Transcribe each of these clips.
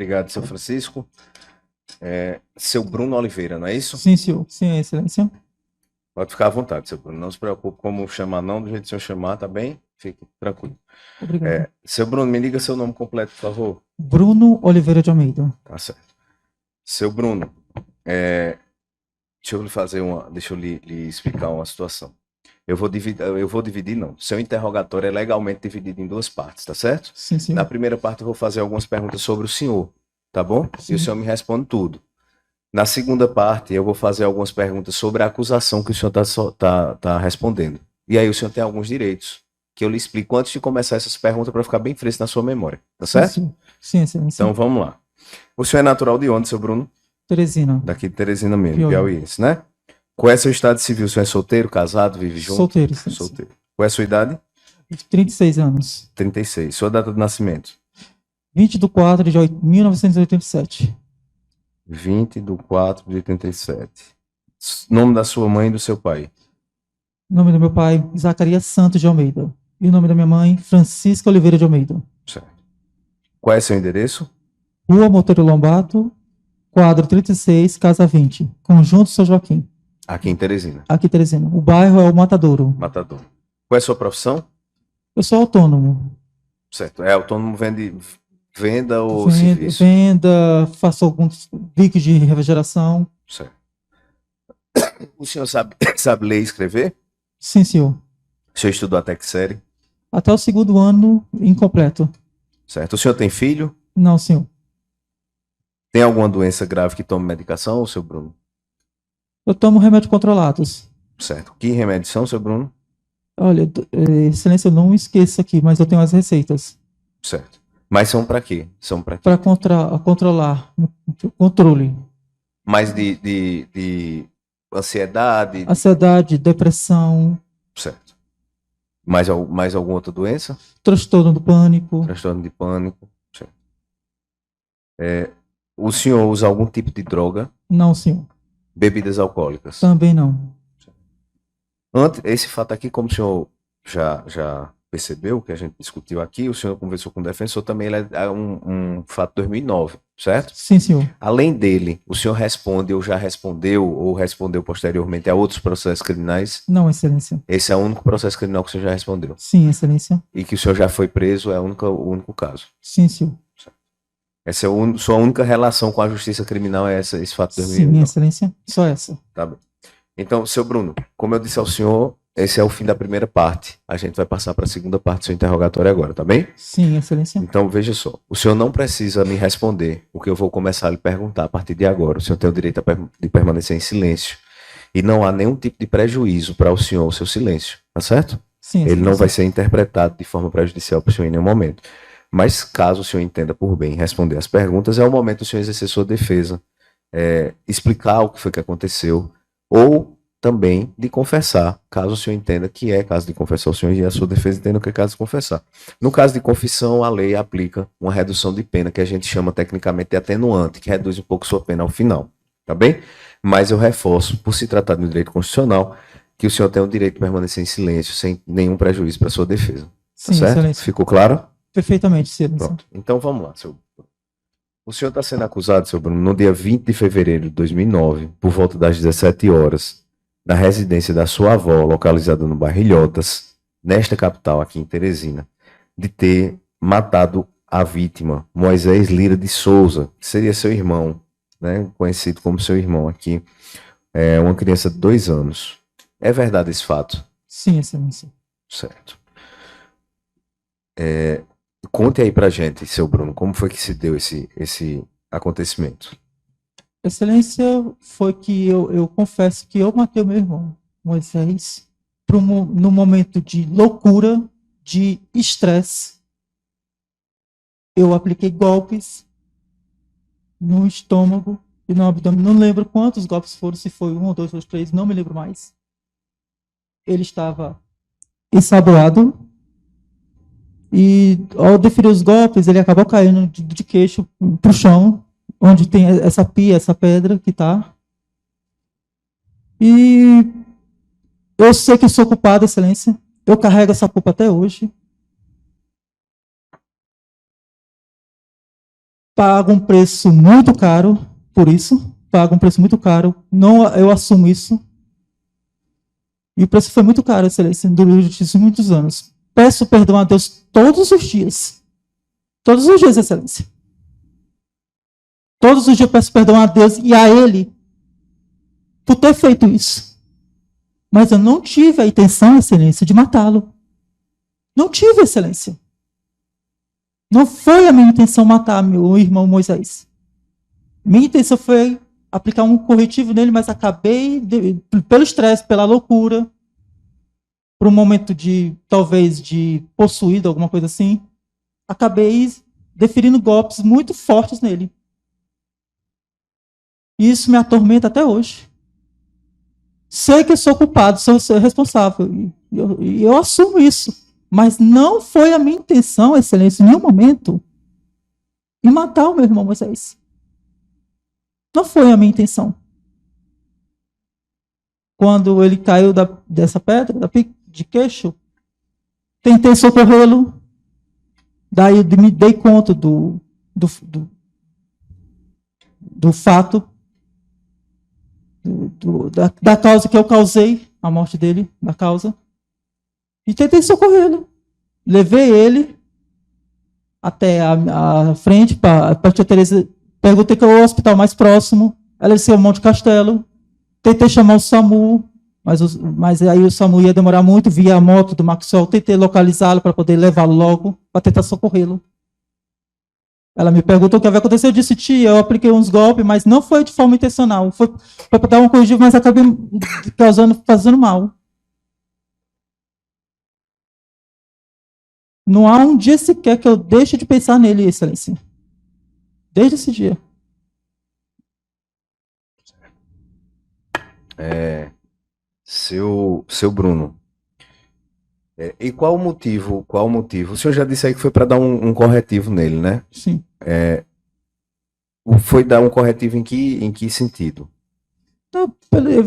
Obrigado, seu Francisco. Seu Bruno Oliveira, não é isso? Sim, senhor. Sim, excelência. Pode ficar à vontade, seu Bruno. Não se preocupe como chamar, não. Do jeito que o senhor chamar, tá bem? Fique tranquilo. Obrigado. Seu Bruno, me diga seu nome completo, por favor. Bruno Oliveira de Almeida. Tá certo. Seu Bruno, deixa eu lhe explicar uma situação. Eu vou dividir, não. Seu interrogatório é legalmente dividido em duas partes, tá certo? Sim, senhor. Na primeira parte eu vou fazer algumas perguntas sobre o senhor, tá bom? Sim. E o senhor me responde tudo. Na segunda parte eu vou fazer algumas perguntas sobre a acusação que o senhor tá respondendo. E aí o senhor tem alguns direitos que eu lhe explico antes de começar essas perguntas para ficar bem fresco na sua memória, tá certo? Sim, sim, excelência. Então vamos lá. O senhor é natural de onde, seu Bruno? Teresina. Daqui de Teresina mesmo, Piauiense, né? Qual é seu estado civil? O senhor é solteiro, casado, vive junto? Solteiro. Solteiro. Qual é a sua idade? 36 anos. 36. Sua data de nascimento? 20/4/1987. 20/4/87. Nome da sua mãe e do seu pai? O nome do meu pai, Zacarias Santos de Almeida. E o nome da minha mãe, Francisca Oliveira de Almeida. Certo. Qual é seu endereço? Rua Monteiro Lobato, quadro 36, casa 20, Conjunto São Joaquim. Aqui em Teresina. Aqui, Teresina. O bairro é o Matadouro. Matadouro. Qual é a sua profissão? Eu sou autônomo. Certo. É autônomo, venda ou serviço? Venda, faço alguns bicos de refrigeração. Certo. O senhor sabe ler e escrever? Sim, senhor. O senhor estudou até que série? Até o segundo ano incompleto. Certo. O senhor tem filho? Não, senhor. Tem alguma doença grave que tome medicação, seu Bruno? Eu tomo remédios controlados. Certo. Que remédios são, seu Bruno? Olha, excelência, eu não esqueço aqui, mas eu tenho as receitas. Certo. Mas são para quê? São para quê? Para controlar, controle. Mais de ansiedade? Ansiedade, depressão. Certo. Mais alguma outra doença? Transtorno do pânico. Transtorno de pânico. Certo. O senhor usa algum tipo de droga? Não, senhor. Bebidas alcoólicas? Também não. Esse fato aqui, como o senhor já percebeu, que a gente discutiu aqui, o senhor conversou com o defensor, também ele é um fato de 2009, certo? Sim, senhor. Além dele, o senhor responde ou já respondeu ou respondeu posteriormente a outros processos criminais? Não, excelência. Esse é o único processo criminal que o senhor já respondeu? Sim, excelência. E que o senhor já foi preso é o único caso? Sim, senhor. Essa é sua única relação com a justiça criminal, é esse fato de 2009? Sim, excelência. Só essa. Tá bem. Então, seu Bruno, como eu disse ao senhor, esse é o fim da primeira parte. A gente vai passar para a segunda parte do seu interrogatório agora, tá bem? Sim, excelência. Então, veja só. O senhor não precisa me responder o que eu vou começar a lhe perguntar a partir de agora. O senhor tem o direito de permanecer em silêncio. E não há nenhum tipo de prejuízo para o senhor, o seu silêncio. Tá certo? Sim, ele não vai ser interpretado de forma prejudicial para o senhor em nenhum momento. Mas, caso o senhor entenda por bem responder as perguntas, é o momento do senhor exercer sua defesa, explicar o que foi que aconteceu, ou também de confessar, caso o senhor entenda que é caso de confessar, o senhor e a sua defesa entendam que é caso de confessar. No caso de confissão, a lei aplica uma redução de pena, que a gente chama tecnicamente de atenuante, que reduz um pouco sua pena ao final, tá bem? Mas eu reforço, por se tratar de um direito constitucional, que o senhor tem o direito de permanecer em silêncio, sem nenhum prejuízo para sua defesa. Tá Sim, certo? excelência. Ficou claro? Perfeitamente, excelência. Pronto. Então vamos lá, seu Bruno. O senhor está sendo acusado, seu Bruno, no dia 20 de fevereiro de 2009, por volta das 17 horas, na residência da sua avó, localizada no bairro Ilhotas, nesta capital aqui em Teresina, de ter matado a vítima, Moisés Lira de Souza, que seria seu irmão, né, conhecido como seu irmão aqui, uma criança de 2 anos. É verdade esse fato? Sim, excelência. Certo. Conte aí pra gente, seu Bruno, como foi que se deu esse acontecimento? Excelência, foi que eu confesso que eu matei o meu irmão, Moisés, num momento de loucura, de estresse. Eu apliquei golpes no estômago e no abdômen. Não lembro quantos golpes foram, se foi 1, 2 ou 3, não me lembro mais. Ele estava ensaboado. E ao deferir os golpes, ele acabou caindo de queixo pro chão, onde tem essa pia, essa pedra que tá. E eu sei que sou culpado, excelência. Eu carrego essa culpa até hoje. pago um preço muito caro por isso, pago um preço muito caro, não, eu assumo isso, e o preço foi muito caro, Excelência, durante muitos anos. Peço perdão a Deus todos os dias, Excelência. Todos os dias eu peço perdão a Deus e a Ele por ter feito isso. Mas eu não tive a intenção, Excelência, de matá-lo. Não tive, Excelência. Não foi a minha intenção matar meu irmão Moisés. Minha intenção foi aplicar um corretivo nele, mas acabei, pelo estresse, pela loucura, por um momento de, talvez, de possuído, alguma coisa assim, acabei deferindo golpes muito fortes nele. E isso me atormenta até hoje. Sei que eu sou culpado, sou responsável, e eu assumo isso. Mas não foi a minha intenção, Excelência, em nenhum momento, em matar o meu irmão Moisés. Não foi a minha intenção. Quando ele caiu dessa pedra, de queixo, tentei socorrê-lo, daí eu me dei conta do fato, da causa que eu causei, a morte dele, da causa, e tentei socorrê-lo. Levei ele até a frente, para a tia Tereza, perguntei qual é o hospital mais próximo, ela disse o Monte Castelo, tentei chamar o SAMU, mas aí o SAMU ia demorar muito, via a moto do Maxwell, tentei localizá-lo para poder levá-lo logo, para tentar socorrê-lo. Ela me perguntou o que havia acontecido, eu disse, tia, eu apliquei uns golpes, mas não foi de forma intencional, foi para dar um corretivo, mas acabei fazendo mal. Não há um dia sequer que eu deixe de pensar nele, Excelência. Desde esse dia. Seu Bruno, e qual o motivo? O senhor já disse aí que foi para dar um corretivo nele, né? Sim. Foi dar um corretivo em que sentido? Não,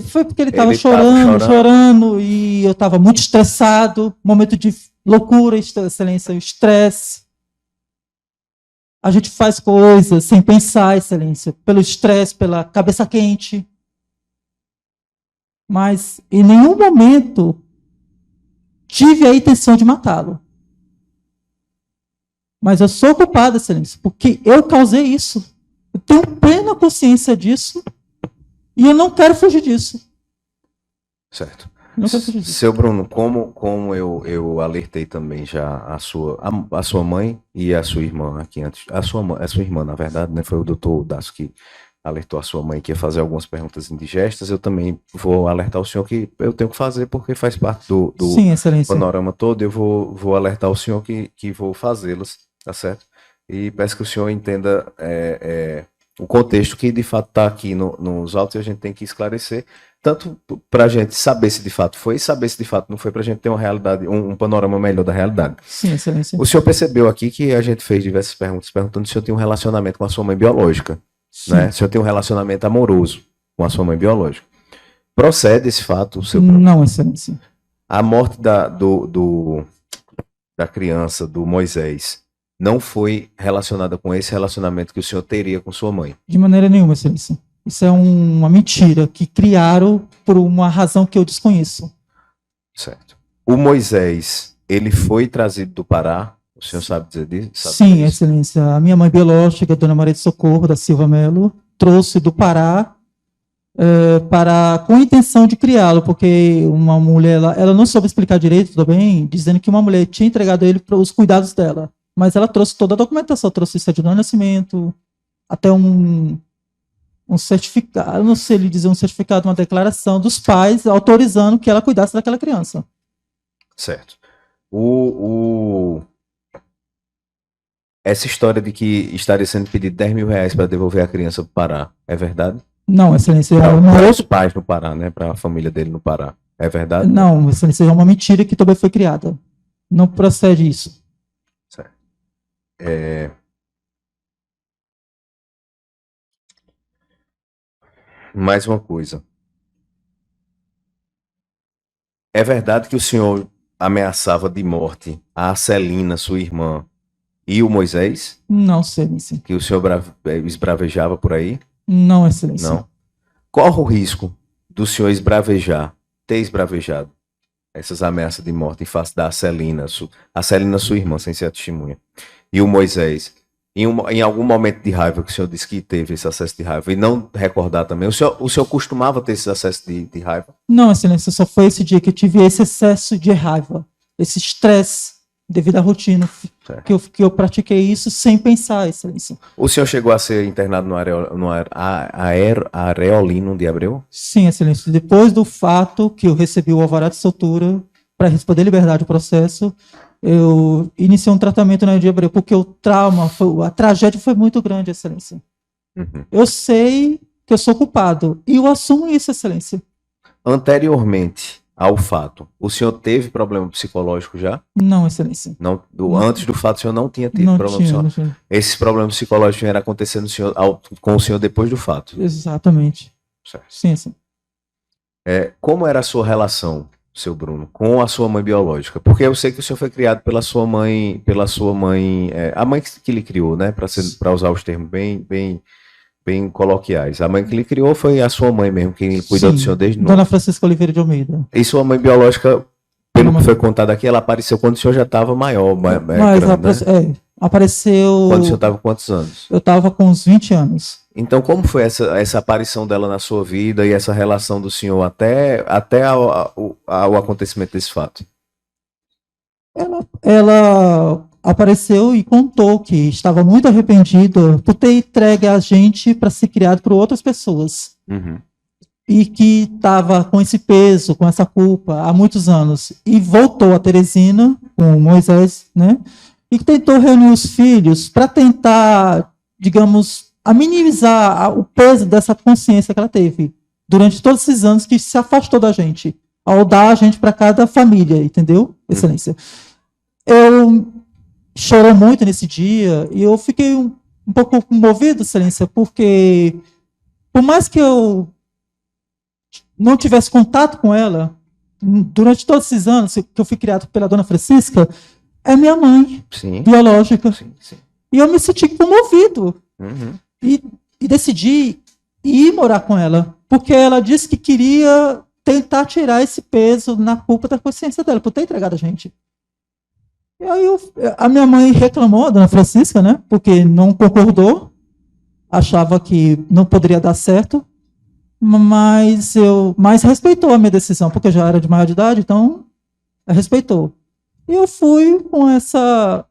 foi porque ele estava chorando, e eu estava muito estressado, momento de loucura, Excelência, estresse. A gente faz coisas sem pensar, Excelência, pelo estresse, pela cabeça quente. Mas em nenhum momento tive a intenção de matá-lo. Mas eu sou culpada, Excelência, porque eu causei isso. Eu tenho plena consciência disso e eu não quero fugir disso. Certo. Seu Bruno, como eu alertei também já a sua mãe e a sua irmã aqui antes, a sua irmã, na verdade, né, foi o doutor Dasso que alertou a sua mãe que ia fazer algumas perguntas indigestas, eu também vou alertar o senhor que eu tenho que fazer porque faz parte do Sim, Excelência. panorama todo, eu vou alertar o senhor que vou fazê-las, tá certo? E peço que o senhor entenda o contexto que de fato está aqui nos autos e a gente tem que esclarecer, tanto para a gente saber se de fato foi, e saber se de fato não foi, para a gente ter uma realidade, um panorama melhor da realidade. Sim, Excelência. O senhor percebeu aqui que a gente fez diversas perguntas perguntando se o senhor tinha um relacionamento com a sua mãe biológica, né? Se o senhor tem um relacionamento amoroso com a sua mãe biológica. Procede esse fato? Não, Excelência. A morte da criança, do Moisés, não foi relacionada com esse relacionamento que o senhor teria com sua mãe? De maneira nenhuma, Excelência. Isso é uma mentira que criaram por uma razão que eu desconheço. Certo. O Moisés, ele foi trazido do Pará? O senhor sabe dizer disso? Sim, Excelência. A minha mãe biológica, Dona Maria de Socorro da Silva Melo, trouxe do Pará com a intenção de criá-lo, porque uma mulher, ela não soube explicar direito, tudo bem, dizendo que uma mulher tinha entregado ele para os cuidados dela. Mas ela trouxe toda a documentação, trouxe certidão de nascimento, até um certificado, não sei lhe dizer, um certificado, uma declaração dos pais autorizando que ela cuidasse daquela criança. Certo. Essa história de que estaria sendo pedido 10 mil reais para devolver a criança para o Pará, é verdade? Não, Excelência. Para os pais no Pará, né? Para a família dele no Pará. É verdade? Não, Excelência, é uma mentira que também foi criada. Não procede isso. Certo. Mais uma coisa. É verdade que o senhor ameaçava de morte a Celina, sua irmã, E o Moisés, Não, excelência. que o senhor esbravejava por aí? Não, excelência. Não. Qual o risco do senhor ter esbravejado essas ameaças de morte em face da Celina, a Celina, sua irmã, sem ser a testemunha, e o Moisés, em algum momento de raiva, que o senhor disse que teve esse acesso de raiva, e não recordar também, o senhor costumava ter esses acessos de raiva? Não, excelência, só foi esse dia que eu tive esse excesso de raiva, esse estresse devido à rotina, que eu pratiquei isso sem pensar, excelência. O senhor chegou a ser internado no Areolino de Abreu? Sim, excelência. Depois do fato que eu recebi o alvará de soltura para responder liberdade do processo, eu iniciei um tratamento na de Abreu, porque o trauma, a tragédia foi muito grande, excelência. Uhum. Eu sei que eu sou culpado, e eu assumo isso, excelência. Anteriormente ao fato, o senhor teve problema psicológico já? Não, excelência. Não, antes do fato, o senhor não tinha tido Não problema tinha, psicológico? não tinha. Esses problemas psicológicos vieram acontecendo com o senhor depois do fato? Exatamente. Certo. Sim, sim. Como era a sua relação, seu Bruno, com a sua mãe biológica? Porque eu sei que o senhor foi criado pela sua mãe, a mãe que lhe criou, né? Para usar os termos bem coloquiais. A mãe que lhe criou foi a sua mãe mesmo, que cuidou do senhor desde novo. Dona Francisca Oliveira de Almeida. E sua mãe biológica, pelo que foi contado aqui, ela apareceu quando o senhor já estava maior. Mas grande, né? Apareceu... Quando o senhor estava com quantos anos? Eu estava com uns 20 anos. Então, como foi essa aparição dela na sua vida e essa relação do senhor até ao acontecimento desse fato? Ela apareceu e contou que estava muito arrependida por ter entregue a gente para ser criado por outras pessoas. Uhum. E que estava com esse peso, com essa culpa há muitos anos. E voltou a Teresina, com o Moisés, né? E tentou reunir os filhos para tentar, digamos, a minimizar o peso dessa consciência que ela teve durante todos esses anos que se afastou da gente, ao dar a gente para cada família, entendeu, excelência? Eu chorei muito nesse dia e eu fiquei um pouco comovido, excelência, porque por mais que eu não tivesse contato com ela, durante todos esses anos que eu fui criado pela Dona Francisca, é minha mãe, sim, biológica. Sim, sim. E eu me senti comovido. Uhum. E decidi ir morar com ela, porque ela disse que queria tentar tirar esse peso na culpa da consciência dela, por ter entregado a gente. E aí a minha mãe reclamou, a Dona Francisca, né, porque não concordou, achava que não poderia dar certo, mas respeitou a minha decisão, porque eu já era de maior de idade, então respeitou. E eu fui com essa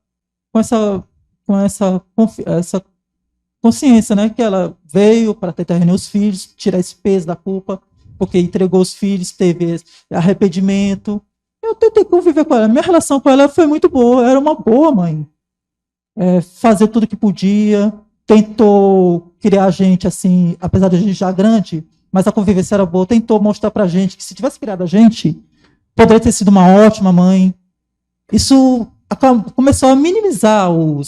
consciência, né, que ela veio para tentar reunir os filhos, tirar esse peso da culpa, porque entregou os filhos, teve arrependimento. Eu tentei conviver com ela. Minha relação com ela foi muito boa, era uma boa mãe. Fazer tudo que podia, tentou criar a gente assim, apesar de a gente já grande, mas a convivência era boa, tentou mostrar pra gente que se tivesse criado a gente, poderia ter sido uma ótima mãe. Isso começou a minimizar o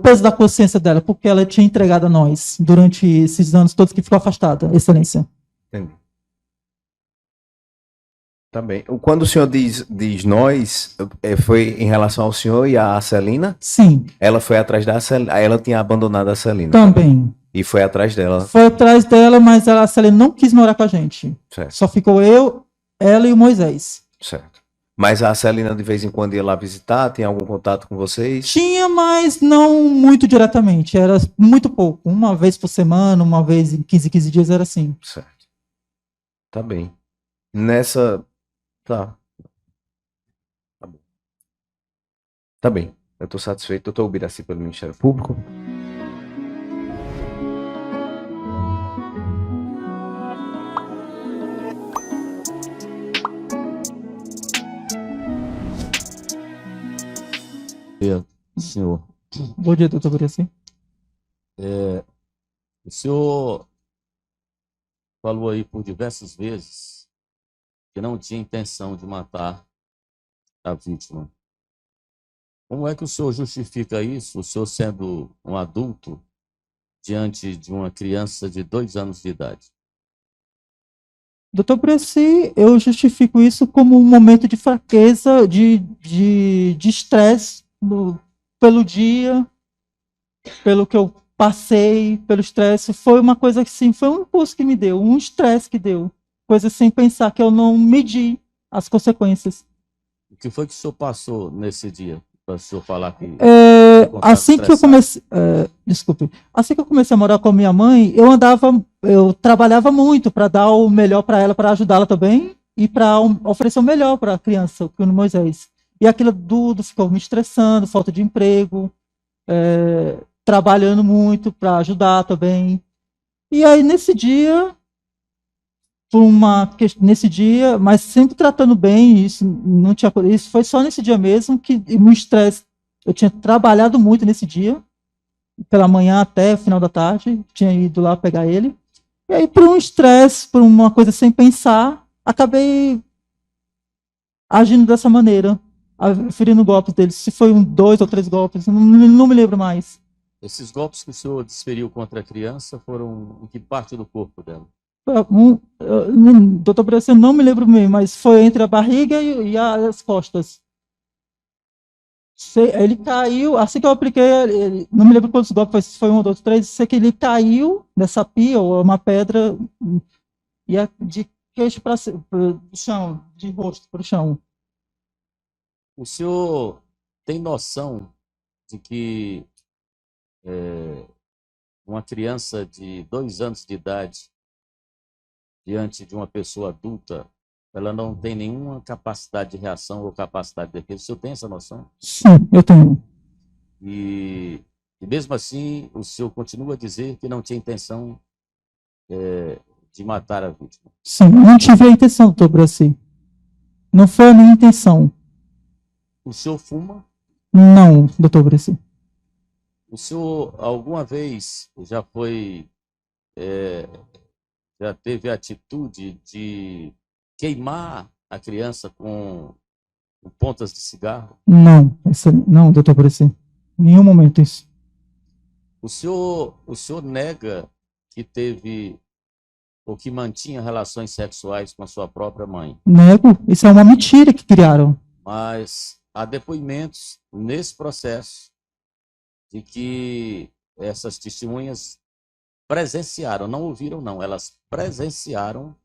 peso da consciência dela, porque ela tinha entregado a nós durante esses anos todos que ficou afastada, excelência. Entendi. Tá bem. Quando o senhor diz nós, foi em relação ao senhor e à Celina? Sim. Ela foi atrás da Celina, ela tinha abandonado a Celina. Também. E foi atrás dela. Foi atrás dela, mas a Celina não quis morar com a gente. Certo. Só ficou eu, ela e o Moisés. Certo. Mas a Celina de vez em quando ia lá visitar, tinha algum contato com vocês? Tinha, mas não muito diretamente, era muito pouco. Uma vez por semana, uma vez em 15 dias, era assim. Certo. Tá bem. Tá. Tá bom. Tá bem. Eu tô satisfeito. Doutor Ubiraci pelo Ministério Público. Senhor. Bom dia, doutor Ubiraci. O senhor falou aí por diversas vezes que não tinha intenção de matar a vítima. Como é que o senhor justifica isso, o senhor sendo um adulto, diante de uma criança de 2 anos de idade? Doutor Ubiraci, eu justifico isso como um momento de fraqueza, de estresse pelo dia, pelo que eu passei, pelo estresse, foi uma coisa que sim, foi um impulso que me deu, um estresse que deu, coisa sem pensar que eu não medi as consequências. O que foi que o senhor passou nesse dia? Para o senhor falar que Assim que eu comecei, desculpe, assim que eu comecei a morar com a minha mãe, eu trabalhava muito para dar o melhor para ela, para ajudá-la também e para oferecer o melhor para a criança, o Moisés. E aquilo tudo ficou me estressando, falta de emprego, trabalhando muito para ajudar também. E aí nesse dia, mas sempre tratando bem, isso não tinha, isso foi só nesse dia mesmo que o estresse, eu tinha trabalhado muito nesse dia, pela manhã até o final da tarde, tinha ido lá pegar ele. E aí por um estresse, por uma coisa sem pensar, acabei agindo dessa maneira, ferindo golpes dele. Se foi 2 ou 3 golpes, não me lembro mais. Esses golpes que o senhor desferiu contra a criança foram em que parte do corpo dela? Doutor Bressa, eu não me lembro mesmo, mas foi entre a barriga e as costas. Ele caiu, assim que eu apliquei, não me lembro quantos golpes, se foi 1, 2, 3, sei que ele caiu nessa pia, ou uma pedra, e de queixo para o chão, de rosto para o chão. O senhor tem noção de que uma criança de 2 anos de idade, diante de uma pessoa adulta, ela não tem nenhuma capacidade de reação ou capacidade de defesa? O senhor tem essa noção? Sim, eu tenho. E mesmo assim, o senhor continua a dizer que não tinha intenção de matar a vítima? Sim, não tive a intenção, doutor Braci. Não foi a minha intenção. O senhor fuma? Não, doutor Braci. O senhor alguma vez já já teve a atitude de queimar a criança com pontas de cigarro? Não, doutor Braci. Em nenhum momento isso. O senhor nega que teve ou que mantinha relações sexuais com a sua própria mãe? Nego, isso é uma mentira que criaram. Mas há depoimentos nesse processo de que essas testemunhas presenciaram, não ouviram não, elas presenciaram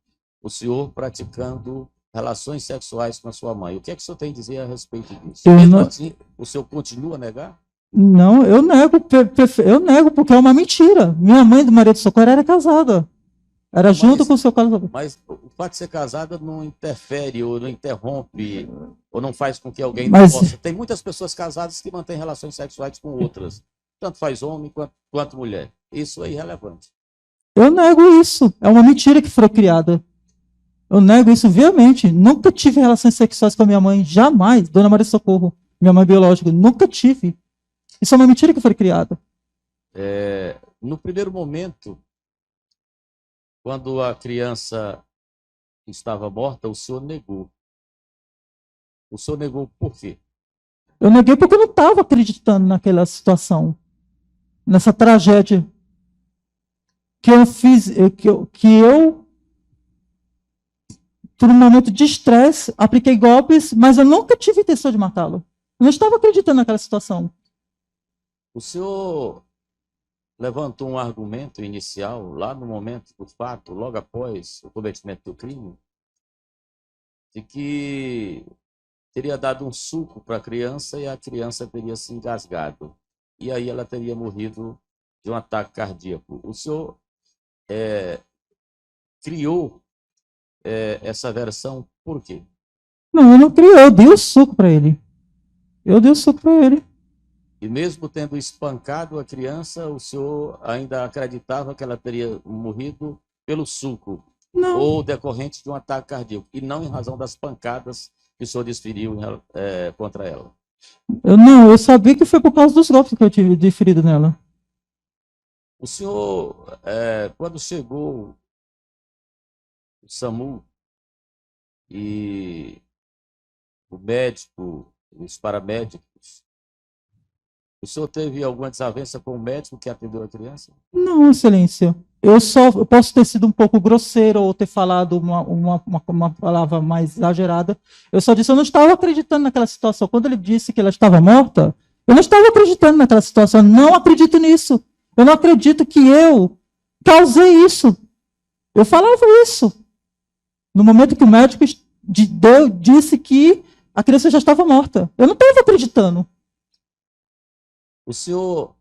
o senhor praticando relações sexuais com a sua mãe. O que é que o senhor tem a dizer a respeito disso? Mesmo assim, o senhor continua a negar? Não, eu nego porque é uma mentira. Minha mãe do Maria do Socorro era casada. Era junto com o seu casamento. Mas o fato de ser casada não interfere ou não interrompe ou não faz com que alguém não possa. Tem muitas pessoas casadas que mantêm relações sexuais com outras. Tanto faz homem quanto mulher. Isso é irrelevante. Eu nego isso. É uma mentira que foi criada. Eu nego isso veemente. Nunca tive relações sexuais com a minha mãe. Jamais. Dona Maria Socorro, minha mãe biológica. Nunca tive. Isso é uma mentira que foi criada. No primeiro momento, quando a criança estava morta, o senhor negou. O senhor negou por quê? Eu neguei porque eu não estava acreditando naquela situação. Nessa tragédia. Que eu fiz, por um momento de estresse, apliquei golpes, mas eu nunca tive intenção de matá-lo. Eu não estava acreditando naquela situação. O senhor levantou um argumento inicial, lá no momento do fato, logo após o cometimento do crime, de que teria dado um suco para a criança e a criança teria se engasgado. E aí ela teria morrido de um ataque cardíaco. O senhor criou essa versão por quê? Não, eu não criei, eu dei o suco para ele. E mesmo tendo espancado a criança, o senhor ainda acreditava que ela teria morrido pelo suco? Não. Ou decorrente de um ataque cardíaco, e não em razão das pancadas que o senhor desferiu contra ela? Eu sabia que foi por causa dos golpes que eu tive desferido nela. O senhor, quando chegou o SAMU e o médico, os paramédicos, o senhor teve alguma desavença com o médico que atendeu a criança? Não, excelência. Eu posso ter sido um pouco grosseiro ou ter falado uma palavra mais exagerada. Eu só disse, eu não estava acreditando naquela situação. Quando ele disse que ela estava morta, Eu não estava acreditando naquela situação, não acredito nisso. Eu não acredito que eu causei isso. Eu falava isso. No momento que o médico disse que a criança já estava morta. Eu não estava acreditando. O senhor,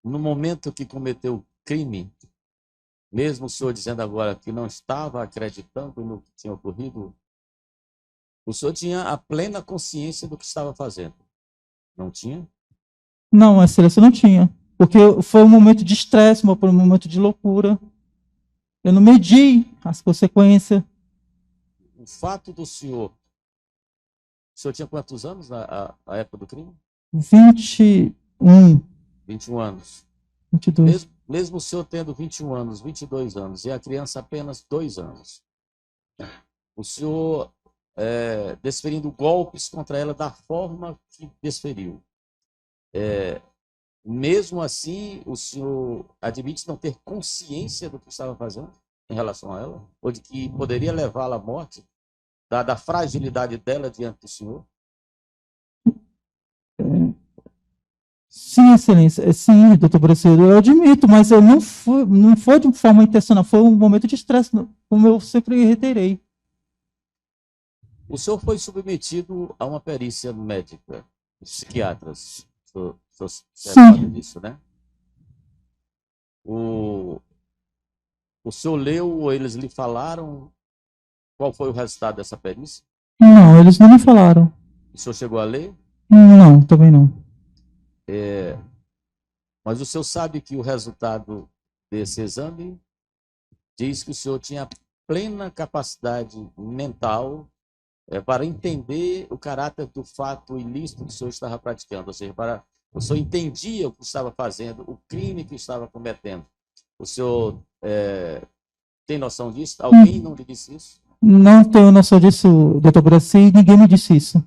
no momento que cometeu o crime, mesmo o senhor dizendo agora que não estava acreditando no que tinha ocorrido, o senhor tinha a plena consciência do que estava fazendo? Não tinha? Não, Excelência, não tinha. Porque foi um momento de estresse, um momento de loucura. Eu não medi as consequências. O fato do senhor... O senhor tinha quantos anos na época do crime? 21. 21 anos. 22. Mesmo o senhor tendo 21 anos, 22 anos, e a criança apenas 2 anos, o senhor desferindo golpes contra ela da forma que desferiu. Mesmo assim, o senhor admite não ter consciência do que estava fazendo em relação a ela? Ou de que poderia levá-la à morte, dada a fragilidade dela diante do senhor? Sim, Excelência. Sim, doutor Braceiro, eu admito, mas eu não foi de forma intencional, foi um momento de estresse, como eu sempre reiterei. O senhor foi submetido a uma perícia médica, psiquiatras. O senhor sabe disso, né? O senhor leu ou eles lhe falaram qual foi o resultado dessa perícia? Não, eles não me falaram. O senhor chegou a ler? Não, também não. Mas o senhor sabe que o resultado desse exame diz que o senhor tinha plena capacidade mental para entender o caráter do fato ilícito que o senhor estava praticando, ou seja, o senhor entendia o que estava fazendo, o crime que estava cometendo. O senhor tem noção disso? Alguém não lhe disse isso? Não tenho noção disso, doutor Braci, ninguém me disse isso.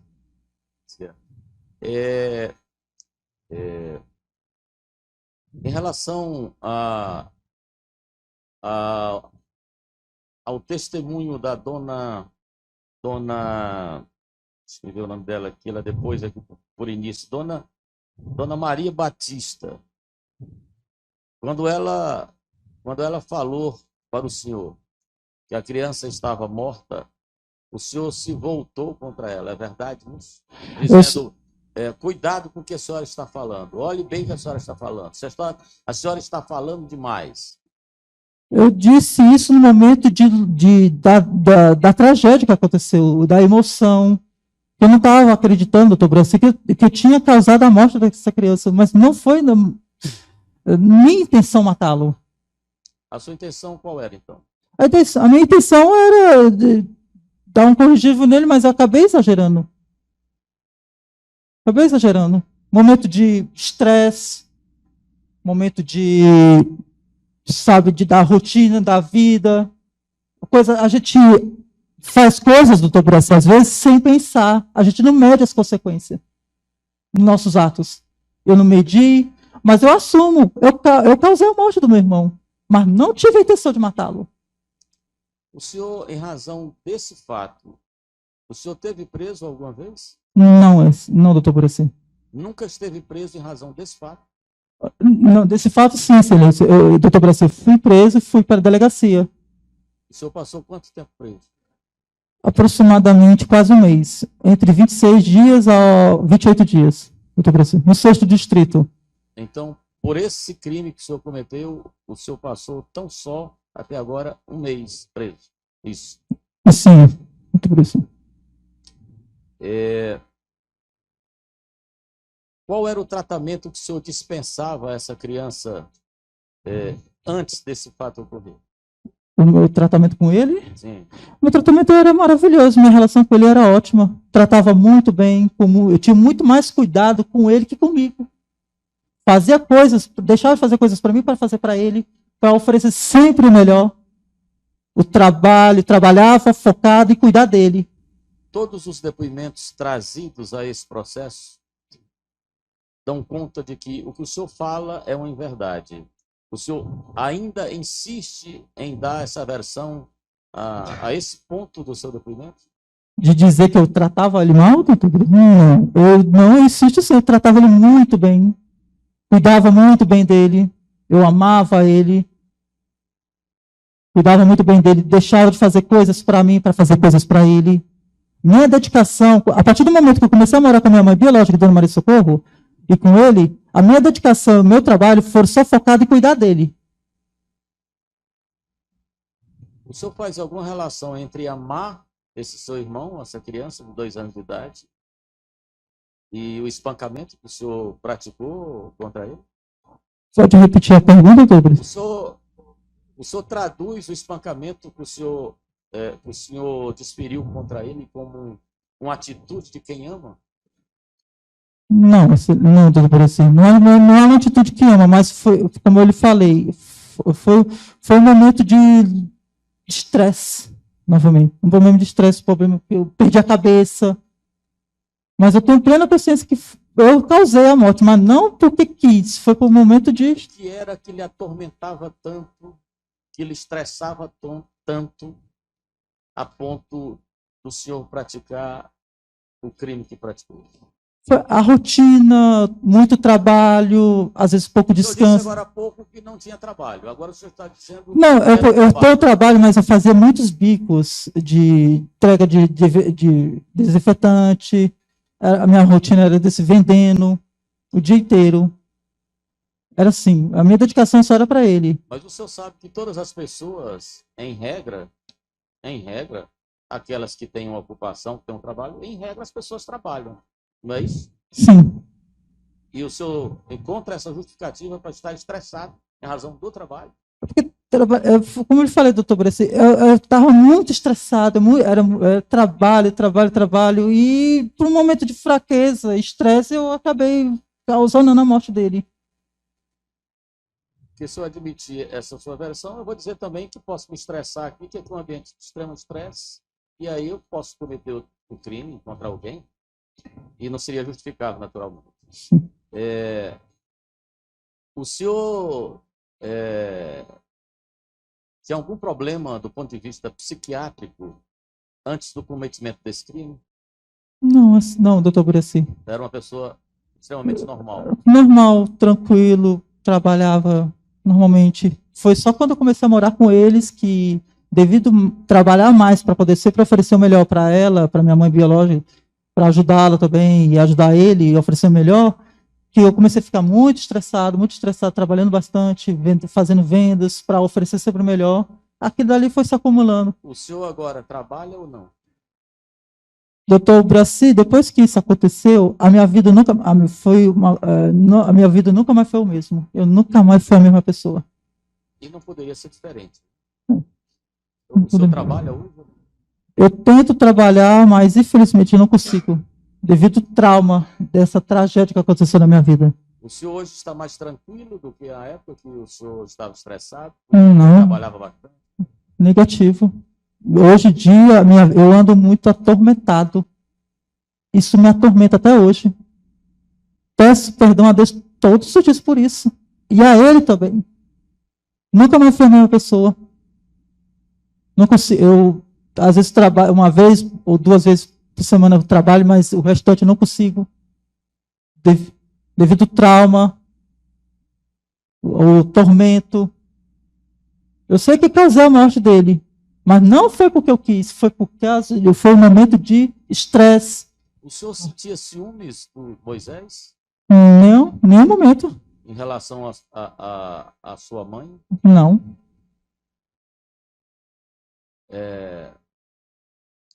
Em relação ao testemunho da dona, escrevi o nome dela aqui, ela depois aqui por início, dona Maria Batista, quando ela falou para o senhor que a criança estava morta, o senhor se voltou contra ela, é verdade isso? Dizendo, cuidado com o que a senhora está falando, olhe bem o que a senhora está falando, a senhora está falando demais. Eu disse isso no momento da tragédia que aconteceu, da emoção. Eu não estava acreditando, doutor Braci, que eu tinha causado a morte dessa criança, mas não foi minha intenção matá-lo. A sua intenção qual era, então? A minha intenção era dar um corretivo nele, mas eu acabei exagerando. Momento de estresse, momento da rotina da vida. A gente faz coisas, doutor Braci, às vezes sem pensar. A gente não mede as consequências dos nossos atos. Eu não medi, mas eu assumo. Eu causei a morte do meu irmão, mas não tive a intenção de matá-lo. O senhor, em razão desse fato, o senhor esteve preso alguma vez? Não, doutor Braci. Nunca esteve preso em razão desse fato? Não, desse fato, sim, excelência. Doutor Braci, eu fui preso e fui para a delegacia. O senhor passou quanto tempo preso? Aproximadamente quase um mês. Entre 26 dias a 28 dias, doutor Braci, no 6º distrito. Então, por esse crime que o senhor cometeu, o senhor passou tão só, até agora, um mês preso. Isso. Sim, doutor Braci. Qual era o tratamento que o senhor dispensava a essa criança antes desse fato ocorrer? O meu tratamento com ele? Sim. O meu tratamento era maravilhoso, minha relação com ele era ótima. Tratava muito bem, eu tinha muito mais cuidado com ele que comigo. Fazia coisas, deixava de fazer coisas para mim para fazer para ele, para oferecer sempre o melhor. Trabalhava focado em cuidar dele. Todos os depoimentos trazidos a esse processo dão conta de que o que o senhor fala é uma inverdade. O senhor ainda insiste em dar essa versão a esse ponto do seu depoimento? De dizer que eu tratava ele mal, doutor? Não, eu não insisto assim, eu tratava ele muito bem. Cuidava muito bem dele. Eu amava ele. Cuidava muito bem dele. Deixava de fazer coisas para mim, para fazer coisas para ele. Minha dedicação, a partir do momento que eu comecei a morar com a minha mãe biológica, Dona Maria Socorro, e com ele, a minha dedicação, o meu trabalho foram só focado em cuidar dele. O senhor faz alguma relação entre amar esse seu irmão, essa criança de 2 anos de idade, e o espancamento que o senhor praticou contra ele? Pode repetir a pergunta, doutor? O senhor traduz o espancamento que o senhor desferiu contra ele como uma atitude de quem ama? Não, não, doutor, assim, não é uma atitude que ama, mas foi, como eu lhe falei, foi um momento de estresse, novamente. Um problema de estresse, problema que eu perdi a cabeça. Mas eu tenho plena consciência que eu causei a morte, mas não porque quis, foi por um momento de... O que era que lhe atormentava tanto, que lhe estressava tanto, a ponto do senhor praticar o crime que praticou? Foi a rotina, muito trabalho, às vezes pouco descanso. O senhor disse agora há pouco que não tinha trabalho. Agora o senhor está dizendo... Não, eu tenho trabalho, mas eu fazia muitos bicos de entrega de desinfetante. A minha rotina era desse vendendo o dia inteiro. Era assim, a minha dedicação só era para ele. Mas o senhor sabe que todas as pessoas, em regra, aquelas que têm uma ocupação, que têm um trabalho, em regra as pessoas trabalham, não é isso? Sim. E o senhor encontra essa justificativa para estar estressado em razão do trabalho? Porque, como eu falei, doutor Breci, eu estava muito estressado, era trabalho, e por um momento de fraqueza, estresse, eu acabei causando a morte dele. Porque se eu admitir essa sua versão, eu vou dizer também que posso me estressar aqui, que é um ambiente de extremo estresse, e aí eu posso cometer o crime contra alguém, e não seria justificável, naturalmente. O senhor tinha algum problema do ponto de vista psiquiátrico antes do cometimento desse crime? Não, doutor Breci. Era uma pessoa extremamente normal? Normal, tranquilo, trabalhava normalmente. Foi só quando eu comecei a morar com eles que, devido trabalhar mais para poder sempre oferecer o melhor para ela, para minha mãe biológica, para ajudá-la também e ajudar ele e oferecer o melhor, que eu comecei a ficar muito estressado, trabalhando bastante, fazendo vendas para oferecer sempre o melhor. Aquilo dali foi se acumulando. O senhor agora trabalha ou não? Doutor Braci, depois que isso aconteceu, a minha vida nunca mais foi o mesmo. Eu nunca mais fui a mesma pessoa. E não poderia ser diferente. O senhor trabalha hoje? Eu tento trabalhar, mas infelizmente eu não consigo, devido ao trauma dessa tragédia que aconteceu na minha vida. O senhor hoje está mais tranquilo do que a época que o senhor estava estressado? Não. Trabalhava bastante? Negativo. Hoje em dia, eu ando muito atormentado. Isso me atormenta até hoje. Peço perdão a Deus todos os dias por isso. E a Ele também. Nunca mais fui a mesma pessoa. Não consigo, eu, às vezes, trabalho uma vez ou 2 vezes por semana eu trabalho, mas o restante eu não consigo. Devido ao trauma, o tormento. Eu sei que causei a morte dele. Mas não foi porque eu quis, foi foi um momento de estresse. O senhor sentia ciúmes do Moisés? Nenhum momento. Em relação à sua mãe? Não.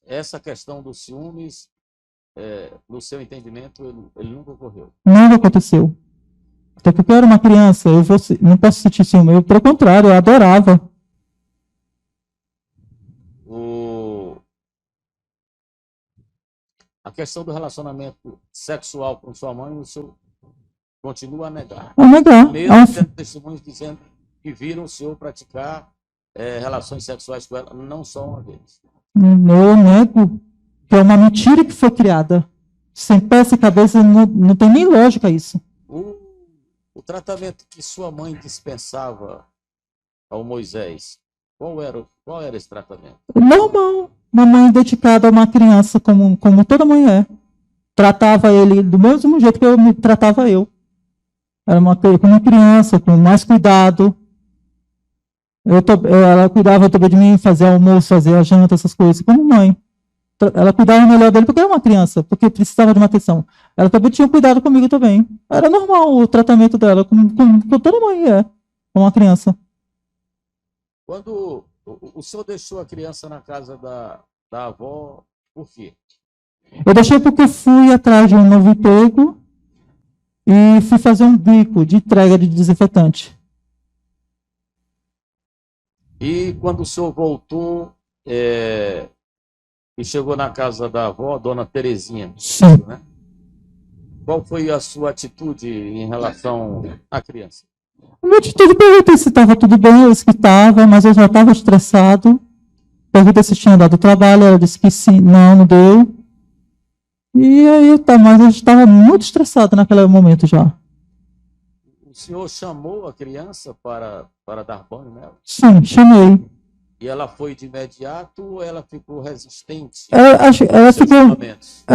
Essa questão dos ciúmes, no seu entendimento, ele nunca ocorreu? Nunca aconteceu. Até porque eu era uma criança, não posso sentir ciúme. Pelo contrário, eu adorava. A questão do relacionamento sexual com sua mãe, o senhor continua a negar. A negar. Mesmo tendo testemunhos dizendo que viram o senhor praticar relações sexuais com ela, não só uma vez. Eu nego que é uma mentira que foi criada. Sem pé, sem cabeça, não tem nem lógica isso. O tratamento que sua mãe dispensava ao Moisés, qual era esse tratamento? Normal. Uma mãe dedicada a uma criança como toda mãe é. Tratava ele do mesmo jeito que eu me tratava eu. Era como criança, com mais cuidado. Ela cuidava também de mim, fazia almoço, fazia a janta, essas coisas, como mãe. Ela cuidava melhor dele porque era uma criança, porque precisava de uma atenção. Ela também tinha cuidado comigo também. Era normal o tratamento dela, como toda mãe é, com uma criança. Quando o senhor deixou a criança na casa da avó, por quê? Eu deixei porque fui atrás de um novo emprego e fui fazer um bico de entrega de desinfetante. E quando o senhor voltou e chegou na casa da avó, dona Terezinha, Sim. né? Qual foi a sua atitude em relação à criança? A minha atitude, perguntei se estava tudo bem, eu disse que estava, mas eu já estava estressado. Perguntei se tinha dado trabalho, ela disse que sim, não deu. E aí, mas eu estava muito estressado naquele momento já. O senhor chamou a criança para dar banho nela? Sim, chamei. E ela foi de imediato ou ela ficou resistente? Ela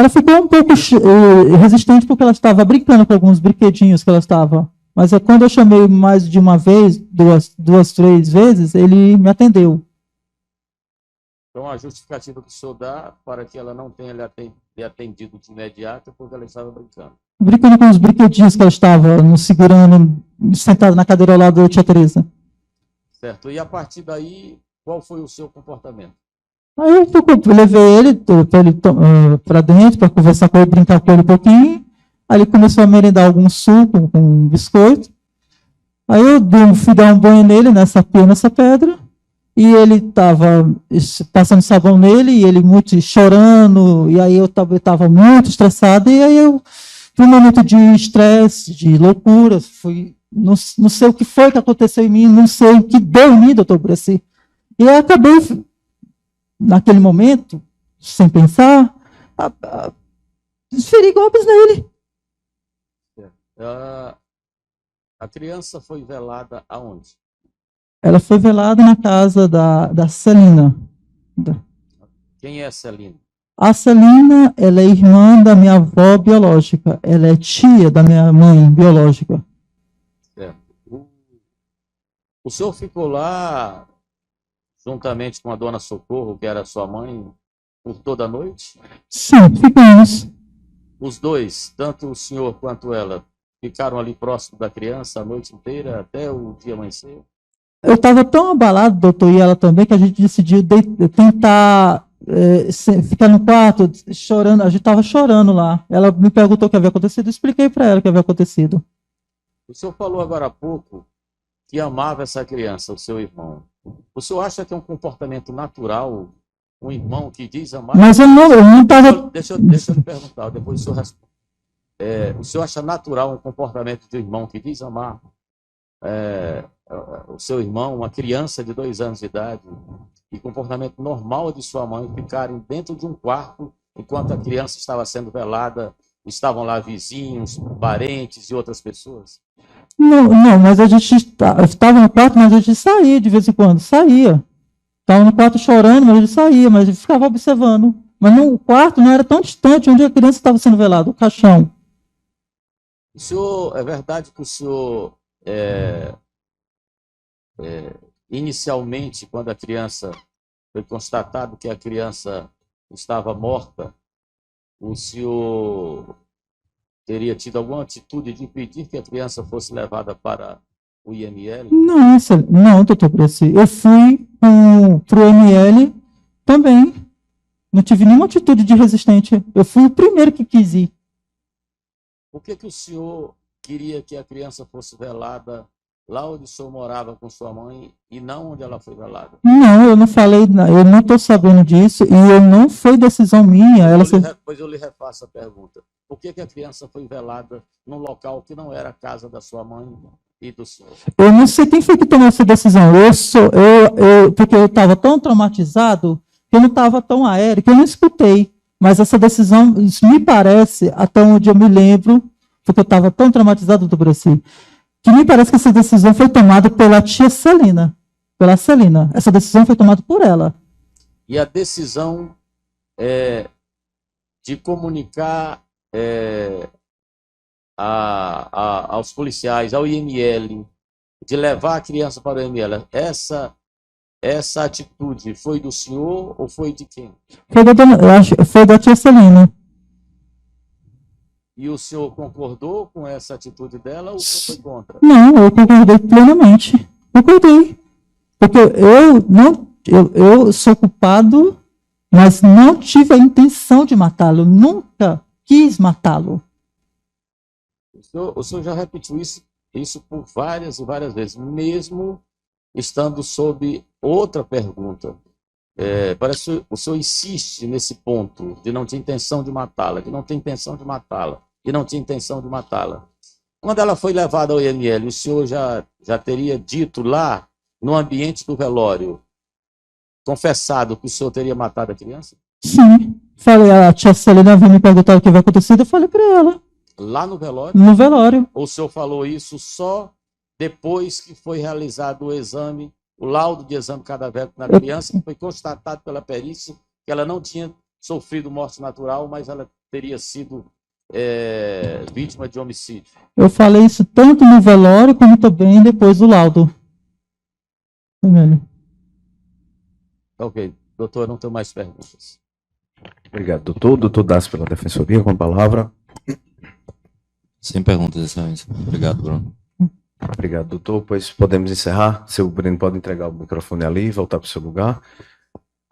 ficou um pouco resistente porque ela estava brincando com alguns brinquedinhos que ela estava. Mas quando eu chamei mais de uma vez, duas, 3 vezes, ele me atendeu. Então, a justificativa que o senhor dá para que ela não tenha lhe atendido de imediato é porque ela estava brincando. Brincando com os brinquedinhos que ela estava nos segurando, sentada na cadeira ao lado da tia Teresa. Certo. E a partir daí, qual foi o seu comportamento? Aí eu levei ele para dentro para conversar com ele, brincar com ele um pouquinho. Aí ele começou a merendar algum suco com um biscoito. Aí eu fui dar um banho nele nessa pedra. E ele estava passando sabão nele, e ele muito chorando, e aí eu estava muito estressado, e aí eu, foi um momento de estresse, de loucura, não sei o que foi que aconteceu em mim, não sei o que deu em mim, doutor Braci. E eu acabei, naquele momento, sem pensar, desferi golpes nele. A criança foi velada aonde? Ela foi velada na casa da Celina. Quem é a Celina? A Celina, ela é irmã da minha avó biológica. Ela é tia da minha mãe biológica. Certo. O senhor ficou lá, juntamente com a dona Socorro, que era sua mãe, por toda a noite? Sim, ficamos. Os dois, tanto o senhor quanto ela, ficaram ali próximo da criança a noite inteira, até o dia amanhecer? Eu estava tão abalado, doutor, e ela também, que a gente decidiu tentar ficar no quarto chorando. A gente estava chorando lá. Ela me perguntou o que havia acontecido, eu expliquei para ela o que havia acontecido. O senhor falou agora há pouco que amava essa criança, o seu irmão. O senhor acha que é um comportamento natural, um irmão que diz amar? Mas eu não estava... Deixa eu lhe perguntar, depois o senhor responde. O senhor acha natural um comportamento de um irmão que diz amar o seu irmão, uma criança de 2 anos de idade, e comportamento normal de sua mãe ficarem dentro de um quarto enquanto a criança estava sendo velada, estavam lá vizinhos, parentes e outras pessoas? Não, mas a gente estava no quarto, mas a gente saía de vez em quando, saía. Estava no quarto chorando, mas a gente saía, mas a gente ficava observando. Mas o quarto não era tão distante onde a criança estava sendo velada, o caixão. O senhor, é verdade que o senhor inicialmente, quando a criança foi constatado que a criança estava morta, o senhor teria tido alguma atitude de impedir que a criança fosse levada para o IML? Não, doutor Braci. Eu fui para o IML também. Não tive nenhuma atitude de resistente. Eu fui o primeiro que quis ir. Por que o senhor queria que a criança fosse velada lá onde o senhor morava com sua mãe e não onde ela foi velada? Não, eu não falei, eu não estou sabendo disso e não foi decisão minha. Pois eu lhe refaço a pergunta. Por que a criança foi velada num local que não era a casa da sua mãe e do senhor? Eu não sei quem foi que tomou essa decisão. Porque eu estava tão traumatizado que eu não estava tão aéreo, que eu não escutei. Mas essa decisão, isso me parece, até onde eu me lembro, porque eu estava tão traumatizado do Brasil, que me parece que essa decisão foi tomada pela tia Celina, pela Celina. Essa decisão foi tomada por ela. e a decisão de comunicar aos policiais, ao IML, de levar a criança para o IML, essa atitude foi do senhor ou foi de quem? Foi da tia Celina. E o senhor concordou com essa atitude dela ou o senhor foi contra? Não, eu concordei plenamente. Concordei. Porque eu sou culpado, mas não tive a intenção de matá-lo. Nunca quis matá-lo. O senhor já repetiu isso por várias e várias vezes, mesmo estando sob outra pergunta. Parece que o senhor insiste nesse ponto de não ter intenção de matá-la, de não ter intenção de matá-la, de não ter intenção de matá-la. Quando ela foi levada ao IML, o senhor já teria dito lá, no ambiente do velório, confessado que o senhor teria matado a criança? Sim. Falei, a tia Celina veio me perguntar o que vai acontecer, eu falei para ela. Lá no velório? No velório. Ou o senhor falou isso só depois que foi realizado o exame, o laudo de exame cadavérico na criança, que foi constatado pela perícia que ela não tinha sofrido morte natural, mas ela teria sido vítima de homicídio? Eu falei isso tanto no velório como também depois do laudo. Ok. Doutor, não tenho mais perguntas. Obrigado, doutor. Doutor Dácio pela defensoria, com a palavra. Sem perguntas, excelência. Obrigado, Bruno. Obrigado, doutor. Pois podemos encerrar. Seu Breno pode entregar o microfone ali e voltar para o seu lugar.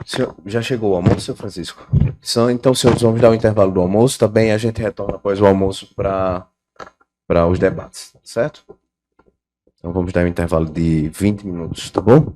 Senhor, já chegou o almoço, senhor Francisco? Então, senhores, vamos dar o intervalo do almoço. Também a gente retorna após o almoço para os debates, certo? Então vamos dar um intervalo de 20 minutos, tá bom?